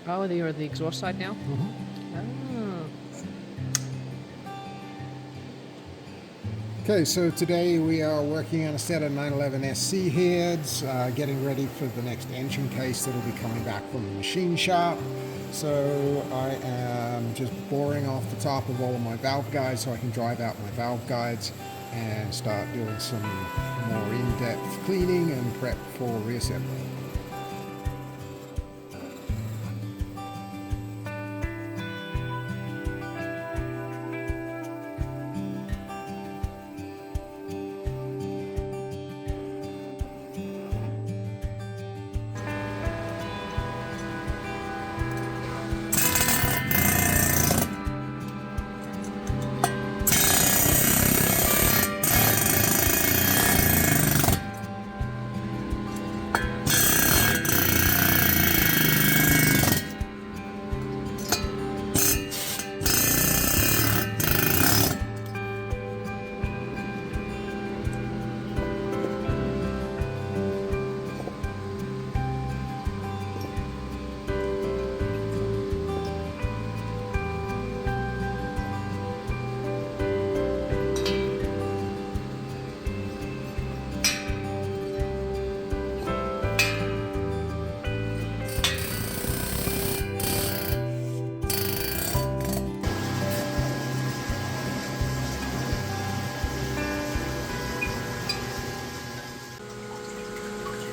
Oh, you're on the exhaust side now? Oh. Okay, so today we are working on a set of 911 SC heads, getting ready for the next engine case that will be coming back from the machine shop. So I am just boring off the top of all of my valve guides so I can drive out my valve guides and start doing some more in-depth cleaning and prep for reassembly.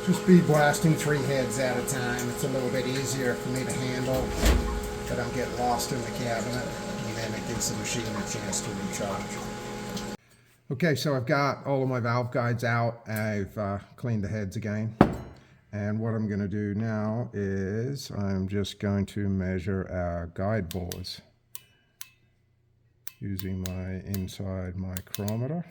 Just bead blasting 3 heads at a time. It's a little bit easier for me to handle. I don't get lost in the cabinet, and then it gives the machine a chance to recharge. Okay, so I've got all of my valve guides out. I've cleaned the heads again. And what I'm going to do now is I'm just going to measure our guide bores using my inside micrometer.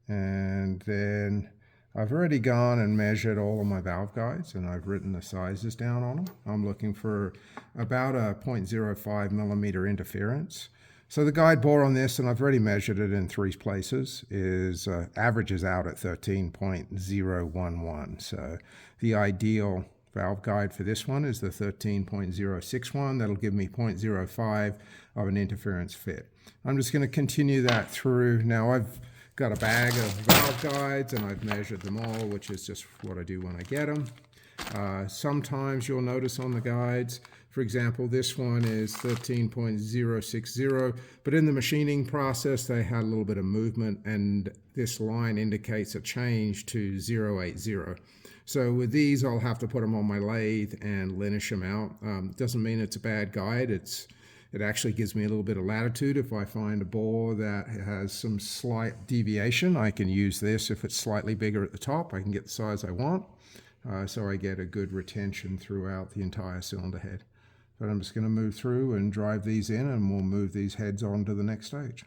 And then I've already gone and measured all of my valve guides and I've written the sizes down on them. I'm looking for about a 0.05 millimeter interference. So the guide bore on this, and I've already measured it in 3 places, is averages out at 13.011. So the ideal valve guide for this one is the 13.061. That'll give me 0.05 of an interference fit. I'm just going to continue that through. Now I've got a bag of valve guides and I've measured them all, which is just what I do when I get them. Sometimes you'll notice on the guides, for example, this one is 13.060, but in the machining process they had a little bit of movement and this line indicates a change to 080. So with these I'll have to put them on my lathe and linish them out. Doesn't mean it's a bad guide. It actually gives me a little bit of latitude. If I find a bore that has some slight deviation, I can use this. If it's slightly bigger at the top, I can get the size I want. So I get a good retention throughout the entire cylinder head. But I'm just going to move through and drive these in, and we'll move these heads on to the next stage.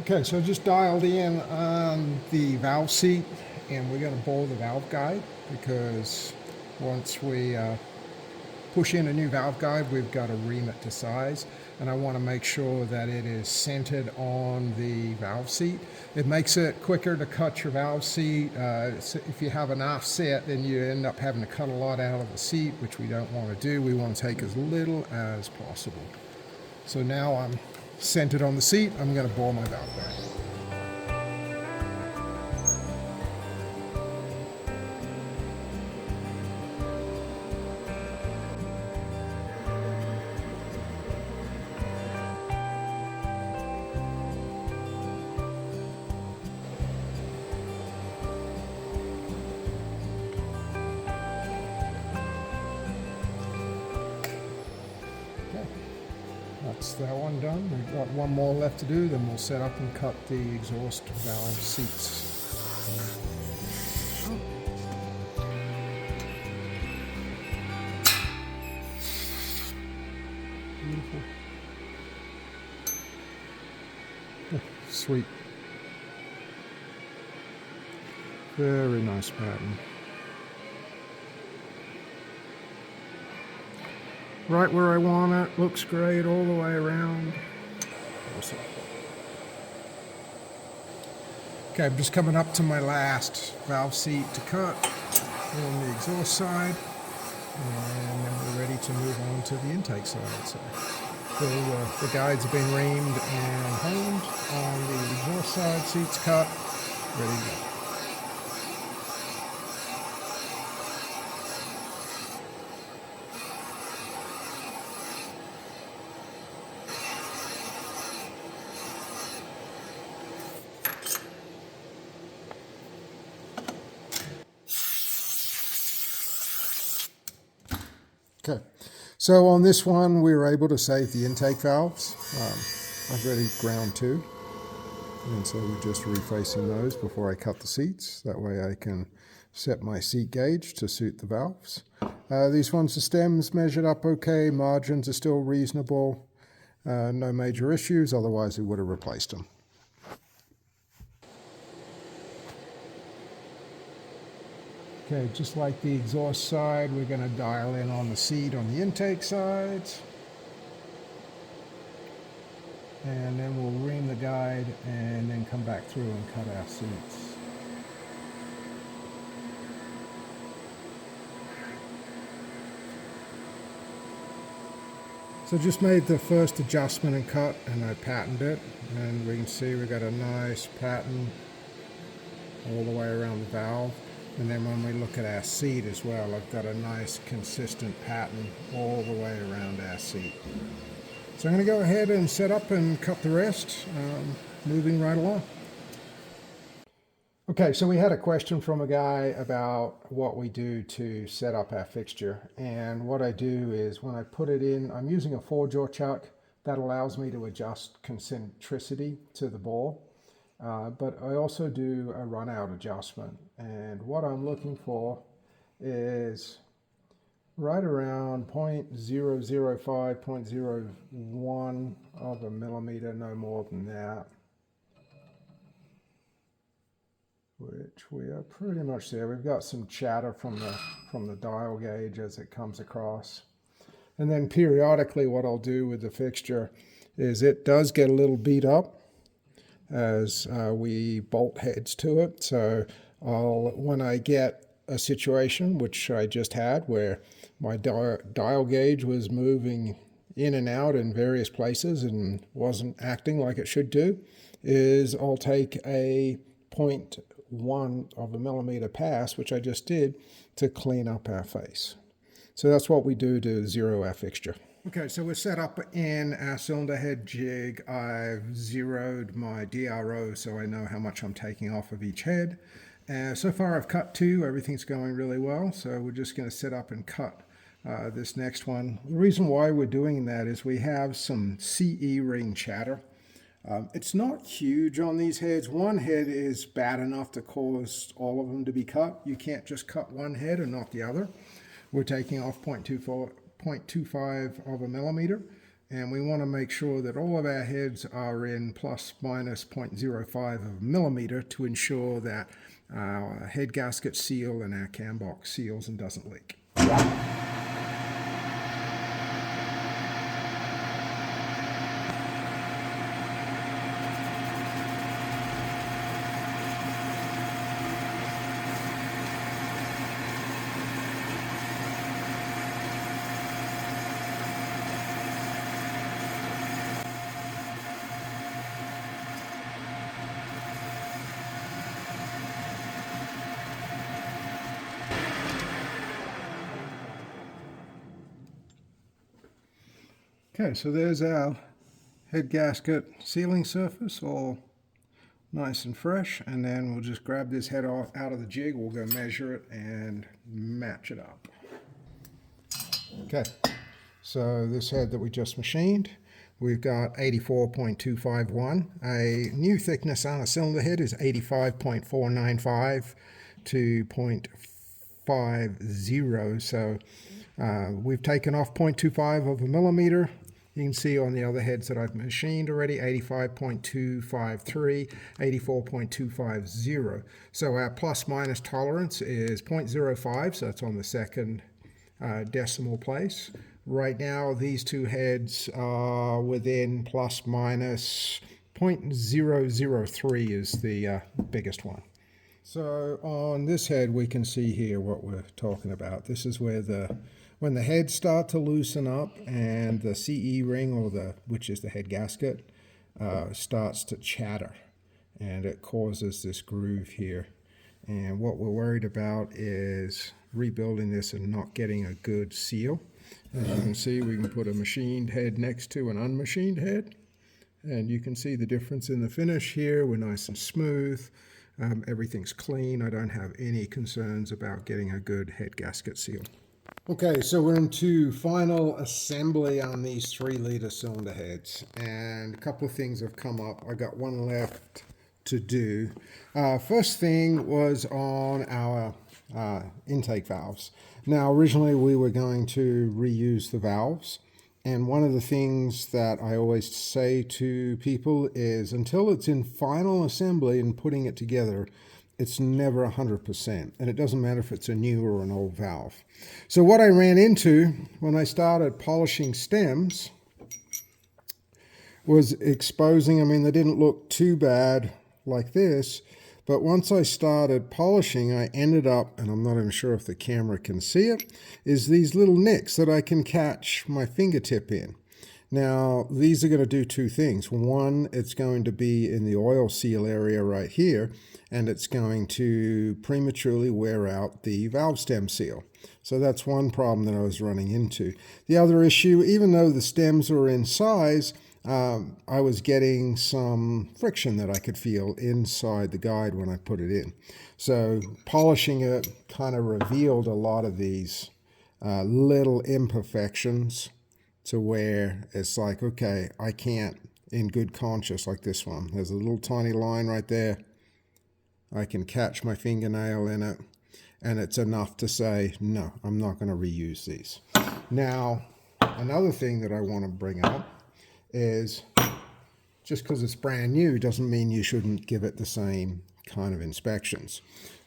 Okay, so just dialed in on the valve seat, and we're going to bore the valve guide because once we push in a new valve guide, we've got to ream it to size, and I want to make sure that it is centered on the valve seat. It makes it quicker to cut your valve seat. If you have an offset, then you end up having to cut a lot out of the seat, which we don't want to do. We want to take as little as possible. So now I'm centered on the seat. I'm going to bore my valve guide. That's that one done. We've got one more left to do, then we'll set up and cut the exhaust valve seats. Sweet. Very nice pattern. Right where I want it. Looks great all the way around. Awesome. Okay, I'm just coming up to my last valve seat to cut on the exhaust side, and then we're ready to move on to the intake side. So the guides have been reamed and honed on the exhaust side, seats cut, ready to go. Okay, so on this one we were able to save the intake valves. I've already ground two, and so we're just refacing those before I cut the seats. That way I can set my seat gauge to suit the valves. These ones, the stems measured up okay, margins are still reasonable, no major issues, otherwise we would have replaced them. Okay, just like the exhaust side, we're going to dial in on the seat on the intake sides. And then we'll ream the guide and then come back through and cut our seats. So just made the first adjustment and cut, and I patterned it. And we can see we've got a nice pattern all the way around the valve. And then when we look at our seat as well, I've got a nice consistent pattern all the way around our seat. So I'm going to go ahead and set up and cut the rest, moving right along. Okay, so we had a question from a guy about what we do to set up our fixture. And what I do is when I put it in, I'm using a 4-jaw chuck that allows me to adjust concentricity to the bore. But I also do a run out adjustment, and what I'm looking for is right around 0.005, 0.01 of a millimeter, no more than that, which we are pretty much there. We've got some chatter from the dial gauge as it comes across. And then periodically what I'll do with the fixture is it does get a little beat up as we bolt heads to it. So when I get a situation, which I just had, where my dial gauge was moving in and out in various places and wasn't acting like it should do, is I'll take a 0.1 of a millimeter pass, which I just did, to clean up our face. So that's what we do to zero our fixture. Okay, so we're set up in our cylinder head jig. I've zeroed my DRO so I know how much I'm taking off of each head. So far I've cut 2, everything's going really well, so we're just going to set up and cut this next one. The reason why we're doing that is we have some CE ring chatter. It's not huge on these heads. One head is bad enough to cause all of them to be cut. You can't just cut one head and not the other. We're taking off 0.25 of a millimeter, and we want to make sure that all of our heads are in plus minus 0.05 of a millimeter to ensure that our head gasket seal and our cam box seals and doesn't leak. Okay, so there's our head gasket sealing surface, all nice and fresh, and then we'll just grab this head off out of the jig. We'll go measure it and match it up. Okay, so this head that we just machined, we've got 84.251. A new thickness on a cylinder head is 85.495 to 0.50. So we've taken off 0.25 of a millimeter, You can see on the other heads that I've machined already, 85.253, 84.250. So our plus minus tolerance is 0.05, so that's on the second decimal place. Right now, these two heads are within plus minus 0.003 is the biggest one. So on this head, we can see here what we're talking about. This is where when the heads start to loosen up and the CE ring, which is the head gasket, starts to chatter, and it causes this groove here. And what we're worried about is rebuilding this and not getting a good seal. As you can see, we can put a machined head next to an unmachined head, and you can see the difference in the finish here. We're nice and smooth. Everything's clean. I don't have any concerns about getting a good head gasket seal. Okay, so we're into final assembly on these 3-liter cylinder heads, and a couple of things have come up. I got one left to do. First thing was on our intake valves. Now, originally we were going to reuse the valves, and one of the things that I always say to people is until it's in final assembly and putting it together, it's never 100%, and it doesn't matter if it's a new or an old valve. So what I ran into when I started polishing stems was exposing, I mean, they didn't look too bad like this, but once I started polishing, I ended up, and I'm not even sure if the camera can see it, is these little nicks that I can catch my fingertip in. Now, these are going to do two things. One, it's going to be in the oil seal area right here, and it's going to prematurely wear out the valve stem seal. So that's one problem that I was running into. The other issue, even though the stems were in size, I was getting some friction that I could feel inside the guide when I put it in. So polishing it kind of revealed a lot of these little imperfections to where it's like, okay, I can't, in good conscience, like this one. There's a little tiny line right there. I can catch my fingernail in it, and it's enough to say, no, I'm not going to reuse these. Now, another thing that I want to bring up is just because it's brand new doesn't mean you shouldn't give it the same kind of inspections.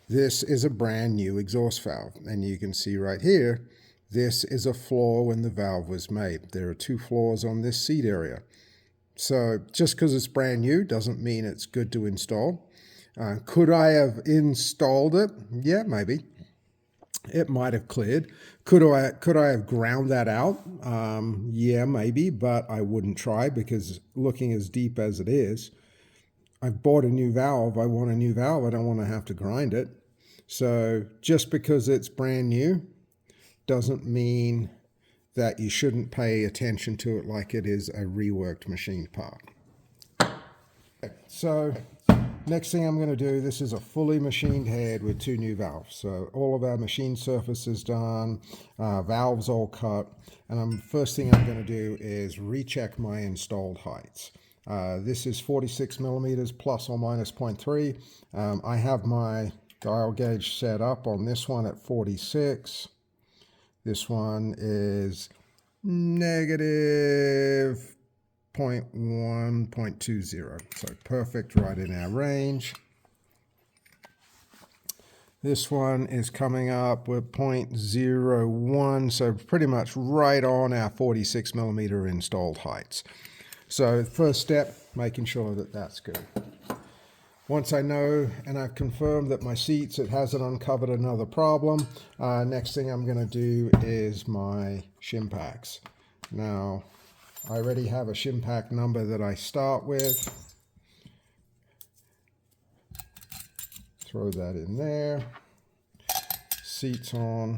This is a brand new exhaust valve, and you can see right here, this is a flaw when the valve was made. There are 2 flaws on this seat area. So just because it's brand new doesn't mean it's good to install. Could I have installed it? Yeah, maybe. It might have cleared. Could I have ground that out? Yeah, maybe, but I wouldn't try because looking as deep as it is, I've bought a new valve. I want a new valve. I don't want to have to grind it. So just because it's brand new doesn't mean that you shouldn't pay attention to it like it is a reworked machined part. Okay, so next thing I'm going to do, this is a fully machined head with 2 new valves. So all of our machine surface is done, valves all cut, and first thing I'm going to do is recheck my installed heights. This is 46 millimeters plus or minus 0.3. I have my dial gauge set up on this one at 46. This one is negative 0.1, 0.20. So perfect, right in our range. This one is coming up with 0.01, so pretty much right on our 46 millimeter installed heights. So first step, making sure that that's good. Once I know and I've confirmed that my seats, it hasn't uncovered another problem, next thing I'm going to do is my shim packs. Now, I already have a shim pack number that I start with. Throw that in there. Seats on.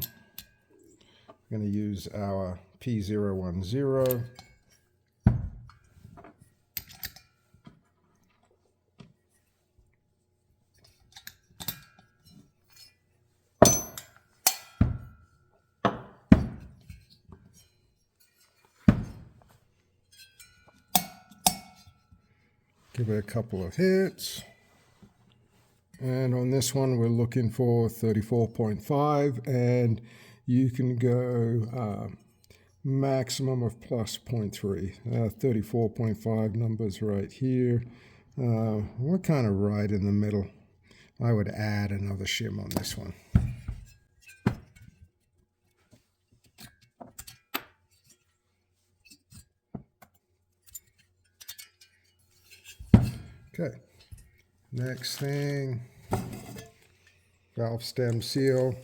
I'm going to use our P010. Give it a couple of hits. And on this one, we're looking for 34.5, and you can go maximum of plus 0.3. 34.5 numbers right here. We're kind of right in the middle. I would add another shim on this one. Okay, next thing, valve stem seal.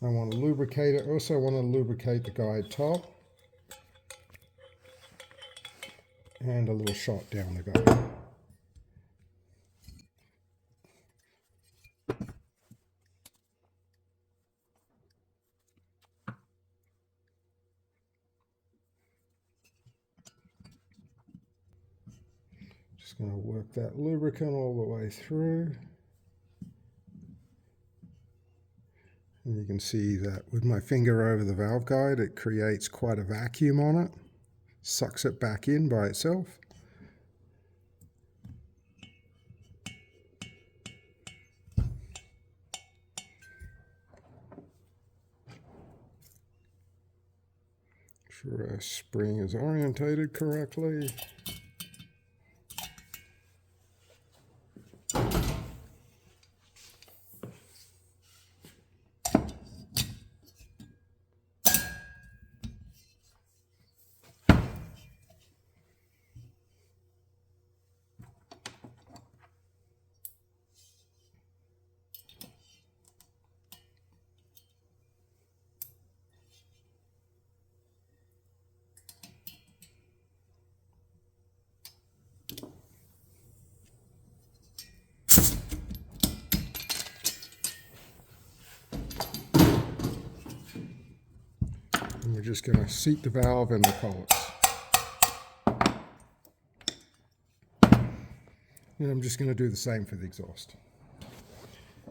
I want to lubricate it. Also want to lubricate the guide top and a little shot down the guide. Just going to work that lubricant all the way through. And you can see that with my finger over the valve guide, it creates quite a vacuum on it. Sucks it back in by itself. Sure our spring is orientated correctly. And we're just going to seat the valve in the collets. And I'm just going to do the same for the exhaust.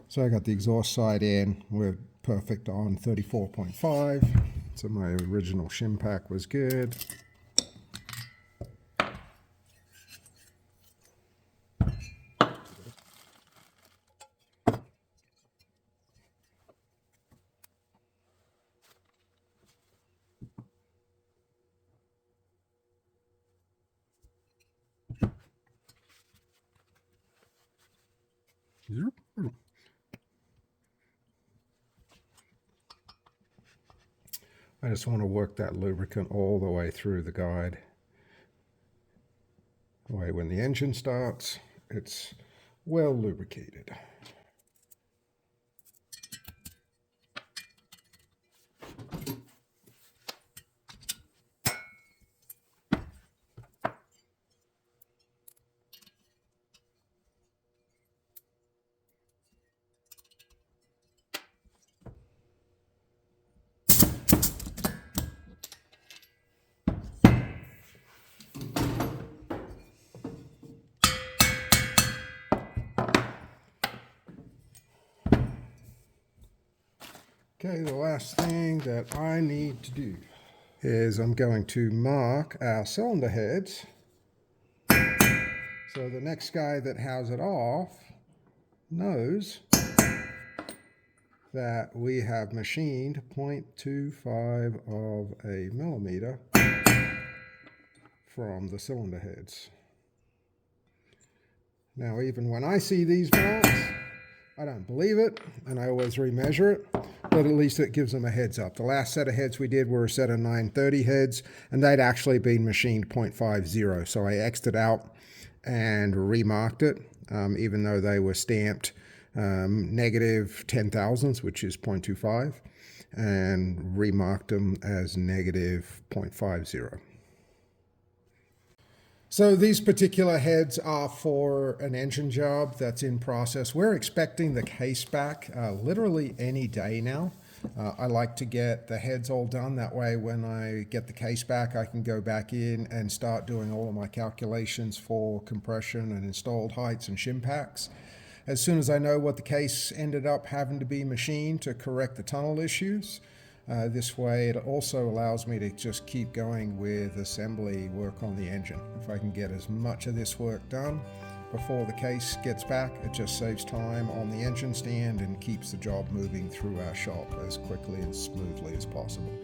So I got the exhaust side in. We're perfect on 34.5. So my original shim pack was good. I just want to work that lubricant all the way through the guide. That way when the engine starts, it's well lubricated. Okay, the last thing that I need to do is I'm going to mark our cylinder heads. So the next guy that has it off knows that we have machined 0.25 of a millimeter from the cylinder heads. Now, even when I see these marks, I don't believe it, and I always remeasure it, but at least it gives them a heads up. The last set of heads we did were a set of 930 heads, and they'd actually been machined 0.50. So I X'd it out and remarked it, even though they were stamped negative 10 thousandths, which is 0.25, and remarked them as negative 0.50. So these particular heads are for an engine job that's in process. We're expecting the case back literally any day now. I like to get the heads all done. That way when I get the case back, I can go back in and start doing all of my calculations for compression and installed heights and shim packs. As soon as I know what the case ended up having to be machined to correct the tunnel issues, this way it also allows me to just keep going with assembly work on the engine. If I can get as much of this work done before the case gets back, it just saves time on the engine stand and keeps the job moving through our shop as quickly and smoothly as possible.